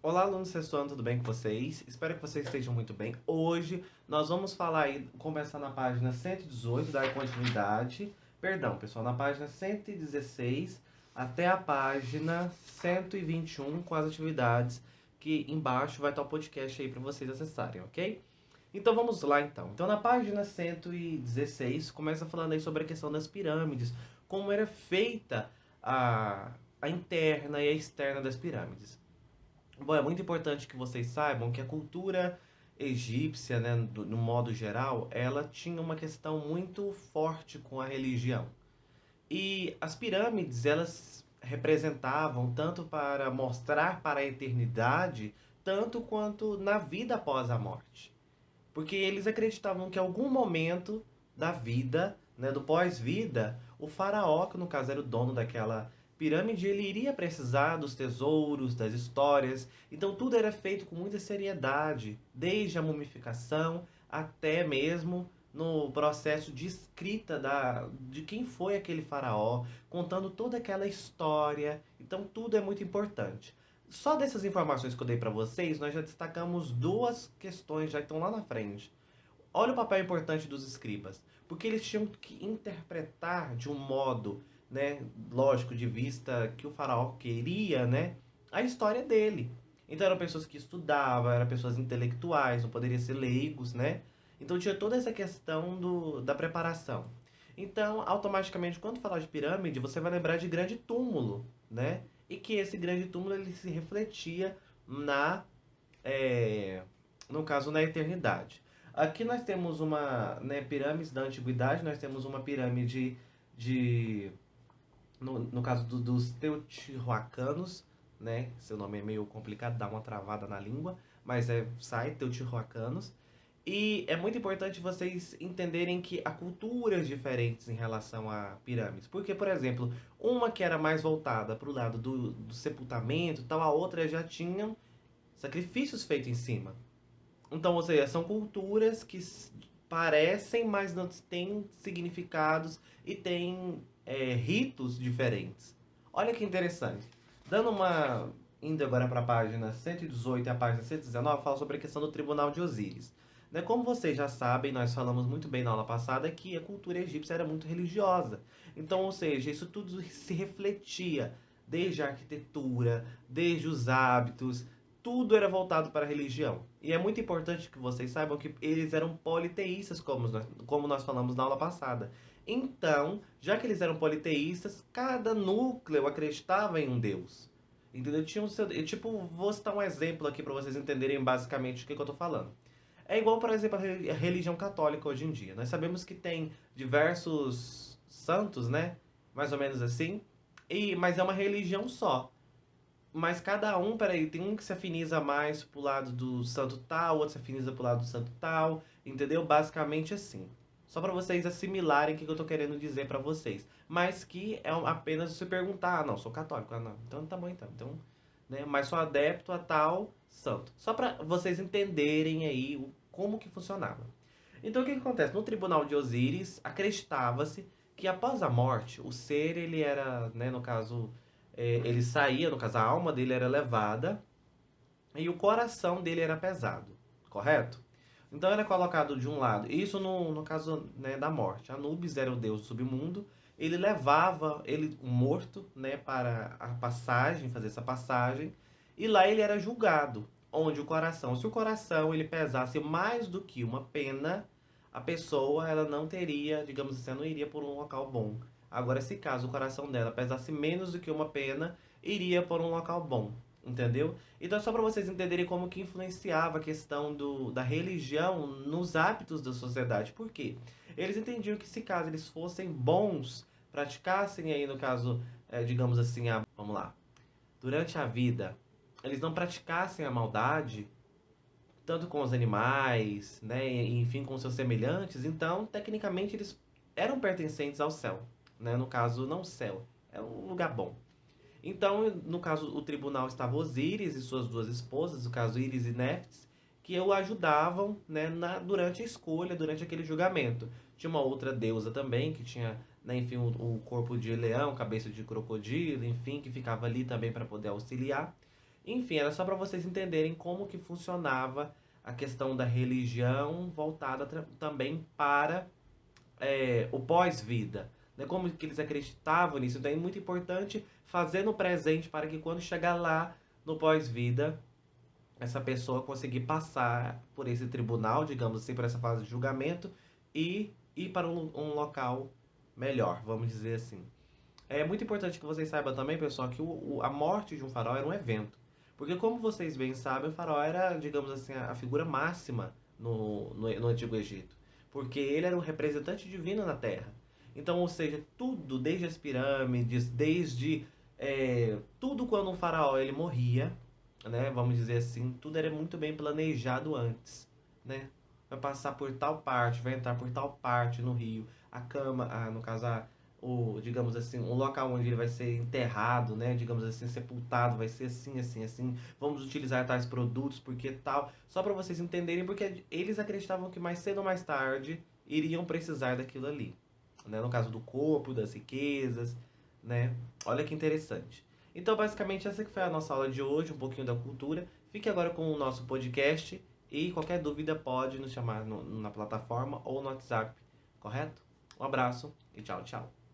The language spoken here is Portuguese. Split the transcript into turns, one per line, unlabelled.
Olá, alunos sexto ano, tudo bem com vocês? Espero que vocês estejam muito bem. Hoje nós vamos falar aí, começar na página 118, dar continuidade. Perdão, pessoal, na página 116 até a página 121 com as atividades que embaixo vai estar o podcast aí para vocês acessarem, ok? Então vamos lá então. Então na página 116 começa falando aí sobre a questão das pirâmides, como era feita a interna e a externa das pirâmides. Bom, é muito importante que vocês saibam que a cultura egípcia, né, no modo geral, ela tinha uma questão muito forte com a religião. E as pirâmides, elas representavam tanto para mostrar para a eternidade, tanto quanto na vida após a morte. Porque eles acreditavam que em algum momento da vida, né, do pós-vida, o faraó, que no caso era o dono daquela pirâmide, ele iria precisar dos tesouros, das histórias. Então tudo era feito com muita seriedade, desde a mumificação até mesmo no processo de escrita de quem foi aquele faraó, contando toda aquela história. Então tudo é muito importante. Só dessas informações que eu dei para vocês, nós já destacamos duas questões já que estão lá na frente. Olha o papel importante dos escribas, porque eles tinham que interpretar de um modo, né, lógico, de vista que o faraó queria, né, a história dele. Então eram pessoas que estudavam, eram pessoas intelectuais, não poderiam ser leigos, né? Então tinha toda essa questão da preparação. Então, automaticamente, quando falar de pirâmide, você vai lembrar de grande túmulo, né? E que esse grande túmulo ele se refletia na, é, no caso, na eternidade. Aqui nós temos uma, né, pirâmide da antiguidade, nós temos uma pirâmide de, no caso dos Teotihuacanos, né? Seu nome é meio complicado, dá uma travada na língua, mas sai Teotihuacanos. E é muito importante vocês entenderem que há culturas diferentes em relação a pirâmides. Porque, por exemplo, uma que era mais voltada para o lado do sepultamento, tal, a outra já tinham sacrifícios feitos em cima. Então, ou seja, são culturas que parecem, mas não têm significados e têm ritos diferentes. Olha que interessante. Dando uma. Indo agora para a página 118 e a página 119, fala sobre a questão do Tribunal de Osíris. Né, como vocês já sabem, nós falamos muito bem na aula passada que a cultura egípcia era muito religiosa. Então, ou seja, isso tudo se refletia desde a arquitetura, desde os hábitos, tudo era voltado para a religião. E é muito importante que vocês saibam que eles eram politeístas, como nós falamos na aula passada. Então, já que eles eram politeístas, cada núcleo acreditava em um deus. Entendeu? Tinha o seu, tipo, vou citar um exemplo aqui para vocês entenderem basicamente o que eu estou falando. É igual, por exemplo, a religião católica hoje em dia. Nós sabemos que tem diversos santos, né? Mais ou menos assim. Mas é uma religião só. Mas cada um, peraí, tem um que se afiniza mais pro lado do santo tal, outro se afiniza pro lado do santo tal, entendeu? Basicamente assim. Só para vocês assimilarem o que eu tô querendo dizer para vocês. Mas que é apenas você perguntar, ah, não, sou católico, ah, não. Então tá bom então. Então, né, mas sou adepto a tal santo. Só para vocês entenderem aí como que funcionava. Então o que acontece? No tribunal de Osíris, acreditava-se que após a morte, o ser ele era, né, no caso, ele saía, no caso a alma dele era levada e o coração dele era pesado, correto? Então era colocado de um lado, isso no caso, né, da morte. Anubis era o deus do submundo, ele levava ele o morto, né, para a passagem, fazer essa passagem, e lá ele era julgado, onde o coração, se o coração ele pesasse mais do que uma pena, a pessoa ela não teria, digamos assim, ela não iria por um local bom. Agora, se caso o coração dela pesasse menos do que uma pena, iria por um local bom, entendeu? Então, só para vocês entenderem como que influenciava a questão da religião nos hábitos da sociedade. Por quê? Eles entendiam que se caso eles fossem bons, praticassem aí, no caso, digamos assim, vamos lá, durante a vida, eles não praticassem a maldade, tanto com os animais, né, enfim, com seus semelhantes, então, tecnicamente, eles eram pertencentes ao céu, né? No caso, não céu, é um lugar bom. Então, no caso, o tribunal estava Osíris e suas duas esposas, no caso Íris e Néftis, que o ajudavam, né, durante a escolha, durante aquele julgamento. Tinha uma outra deusa também, que tinha, né, enfim, o corpo de leão, cabeça de crocodilo, enfim, que ficava ali também para poder auxiliar. Enfim, era só para vocês entenderem como que funcionava a questão da religião voltada também para o pós-vida, né? Como que eles acreditavam nisso. Então é muito importante fazer no presente para que quando chegar lá no pós-vida, essa pessoa conseguir passar por esse tribunal, digamos assim, por essa fase de julgamento e ir para um local melhor, vamos dizer assim. É muito importante que vocês saibam também, pessoal, que a morte de um faraó era um evento. Porque como vocês bem sabem, o faraó era, digamos assim, a figura máxima no Antigo Egito. Porque ele era um representante divino na Terra. Então, ou seja, tudo, desde as pirâmides, desde tudo quando um faraó ele morria, né, vamos dizer assim, tudo era muito bem planejado antes, né? Vai passar por tal parte, vai entrar por tal parte no rio, a cama, no caso, digamos assim, um local onde ele vai ser enterrado, né? Digamos assim, sepultado, vai ser assim, assim, assim. Vamos utilizar tais produtos, porque tal. Só para vocês entenderem, porque eles acreditavam que mais cedo ou mais tarde iriam precisar daquilo ali, né? No caso do corpo, das riquezas, né? Olha que interessante. Então, basicamente, essa que foi a nossa aula de hoje, um pouquinho da cultura. Fique agora com o nosso podcast e qualquer dúvida pode nos chamar na plataforma ou no WhatsApp, correto? Um abraço e tchau, tchau.